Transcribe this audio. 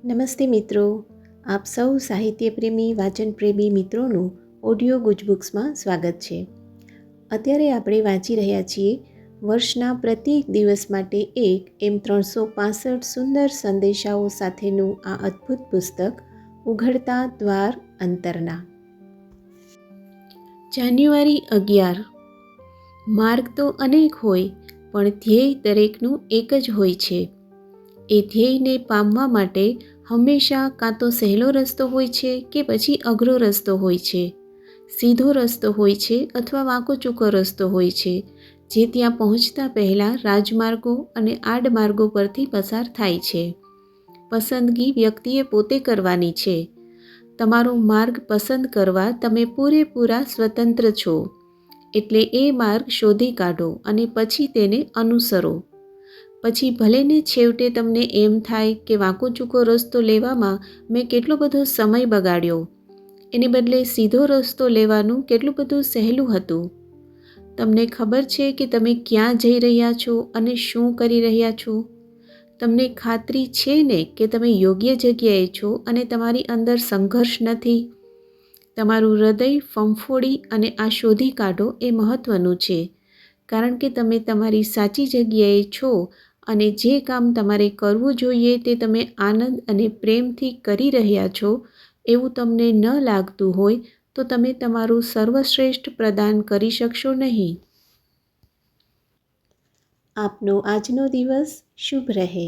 નમસ્તે મિત્રો, આપ સૌ સાહિત્યપ્રેમી વાચનપ્રેમી મિત્રોનું ઓડિયો ગુજબુક્સમાં સ્વાગત છે. અત્યારે આપણે વાંચી રહ્યા છીએ વર્ષના પ્રત્યેક દિવસ માટે એક એમ 365 સુંદર સંદેશાઓ સાથેનું આ અદ્ભુત પુસ્તક ઉઘડતા દ્વાર અંતરના. જાન્યુઆરી 11. માર્ગ તો અનેક હોય પણ ધ્યેય દરેકનું એક જ હોય છે. એ ધ્યેયને પામવા માટે હંમેશા કાં તો સહેલો રસ્તો હોય છે કે પછી અઘરો રસ્તો હોય છે. સીધો રસ્તો હોય છે અથવા વાંકો ચૂકો રસ્તો હોય છે, જે ત્યાં પહોંચતા પહેલાં રાજમાર્ગો અને આડમાર્ગો પરથી પસાર થાય છે. પસંદગી વ્યક્તિએ પોતે કરવાની છે. તમારો માર્ગ પસંદ કરવા તમે પૂરેપૂરા સ્વતંત્ર છો. એટલે એ માર્ગ શોધી કાઢો અને પછી તેને અનુસરો. પછી ભલેને છેવટે તમને એમ થાય કે વાંકો ચૂકો રસ્તો લેવામાં મેં કેટલો બધો સમય બગાડ્યો, એને બદલે સીધો રસ્તો લેવાનું કેટલું બધું સહેલું હતું. તમને ખબર છે કે તમે ક્યાં જઈ રહ્યા છો અને શું કરી રહ્યા છો. તમને ખાતરી છે ને કે તમે યોગ્ય જગ્યાએ છો અને તમારી અંદર સંઘર્ષ નથી. તમારું હૃદય ફંફોડી અને આ શોધી કાઢો એ મહત્ત્વનું છે, કારણ કે તમે તમારી સાચી જગ્યાએ છો અને જે કામ તમારે કરવું જોઈએ તે તમે આનંદ અને પ્રેમથી કરી રહ્યા છો એવું તમને ન લાગતું હોય તો તમે તમારું સર્વશ્રેષ્ઠ પ્રદાન કરી શકશો નહીં. આપનો આજનો દિવસ શુભ રહે.